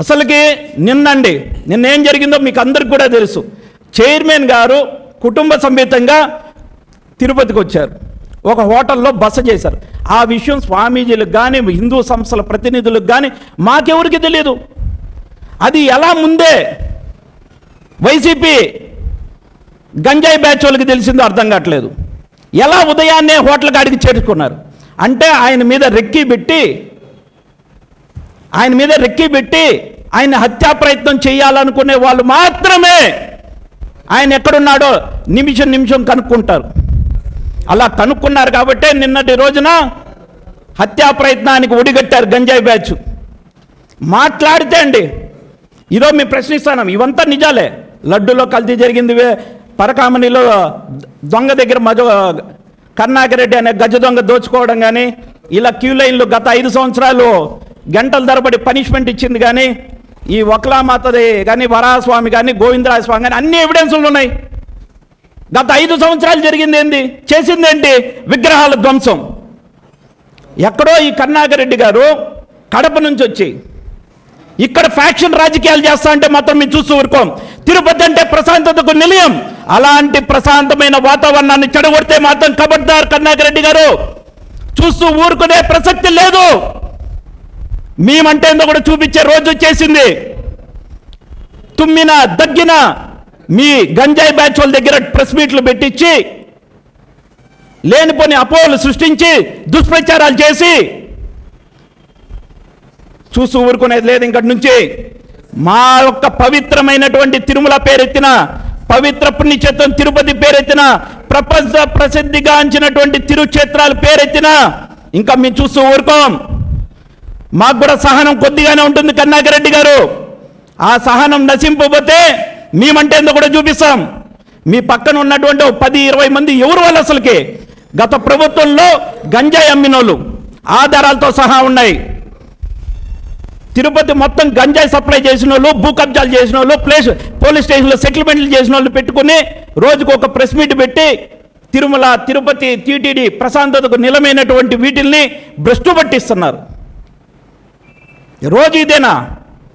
అసలుకి నిన్న ఏం జరిగిందో మీకు అందరికి కూడా తెలుసు. చైర్మన్ గారు కుటుంబ సమేతంగా తిరుపతికి వచ్చారు, ఒక హోటల్లో బస చేశారు. ఆ విషయం స్వామీజీలకు కానీ హిందూ సంస్థల ప్రతినిధులకు కానీ మాకెవరికి తెలియదు. అది ఎలా ముందే వైసీపీ గంజాయి బ్యాచ్ వాళ్ళకి తెలిసిందో అర్థం కావట్లేదు. ఎలా ఉదయాన్నే హోటల్ కాడికి చేర్చుకున్నారు అంటే ఆయన మీద రెక్కి పెట్టి ఆయన హత్యా ప్రయత్నం చేయాలనుకునే వాళ్ళు మాత్రమే ఆయన ఎక్కడున్నాడో నిమిషం కనుక్కుంటారు. అలా కనుక్కున్నారు కాబట్టే నిన్నటి రోజున హత్యా ప్రయత్నానికి ఒడిగట్టారు గంజాయి బ్యాచ్. మాట్లాడితే అండి ఇదో మేము ప్రశ్నిస్తున్నాం, ఇవంతా నిజాలే. లడ్డూలో కల్తీ జరిగింది, పరకామణిలో దొంగ దగ్గర కరుణాకర్ రెడ్డి అనే గజ దొంగ దోచుకోవడం కానీ, ఇలా క్యూ లైన్లు గత 5 సంవత్సరాలు గంటల ధరబడి పనిష్మెంట్ ఇచ్చింది కానీ, ఈ వక్లామాతది కానీ, వరాహస్వామి కానీ, గోవిందరాజ స్వామి కానీ అన్ని ఎవిడెన్సులు ఉన్నాయి. గత 5 సంవత్సరాలు జరిగింది ఏంది, చేసిందేంటి? విగ్రహాల ధ్వంసం. ఎక్కడో ఈ కరుణాకర్ రెడ్డి గారు కడప నుంచి వచ్చి ఇక్కడ ఫ్యాక్షన్ రాజకీయాలు చేస్తా అంటే మాత్రం మేము చూస్తూ ఊరుకోం. తిరుపతి అంటే ప్రశాంతతకు నిలయం. అలాంటి ప్రశాంతమైన వాతావరణాన్ని చెడగొడితే మాత్రం ఖబర్దార్ కరుణాకర్ రెడ్డి గారు, చూస్తూ ఊరుకునే ప్రసక్తి లేదు. మేమంటే ఏందో కూడా చూపించే రోజు వచ్చేసింది. తుమ్మిన దగ్గిన మీ గంజాయి బ్యాచ్ వాళ్ళ దగ్గర ప్రెస్ మీట్లు పెట్టించి లేనిపోని అపోహలు సృష్టించి దుష్ప్రచారాలు చేసి చూస్తూ ఊరుకునేది లేదు. ఇంకటి నుంచి మా యొక్క పవిత్రమైనటువంటి తిరుమల పేరెత్తిన, పవిత్ర పుణ్యక్షేత్రం తిరుపతి పేరెత్తిన, ప్రపంచ ప్రసిద్ధిగాంచినటువంటి తిరుక్షేత్రాలు పేరెత్తిన ఇంకా మేము చూస్తూ ఊరుకోం. మాకు కూడా సహనం కొద్దిగానే ఉంటుంది కరుణాకర్ రెడ్డి గారు. ఆ సహనం నశింపబోతే మేమంటే ఏందో కూడా చూపిస్తాం. మీ పక్కన ఉన్నటువంటి 10-20 మంది ఎవరు వాళ్ళు అసలుకి గత ప్రభుత్వంలో గంజాయి అమ్మినోళ్ళు ఆధారాలతో సహా ఉన్నాయి. తిరుపతి మొత్తం గంజాయి సప్లై చేసిన వాళ్ళు, భూ కబ్జాలు చేసిన వాళ్ళు, పోలీస్ స్టేషన్లో సెటిల్మెంట్లు చేసిన వాళ్ళు పెట్టుకుని రోజుకు ఒక ప్రెస్ మీట్ పెట్టి తిరుమల, తిరుపతి, టీటీడీ ప్రశాంతతకు నిలమైనటువంటి వీటిల్ని భ్రష్టు పట్టిస్తున్నారు. రోజు ఇదేనా?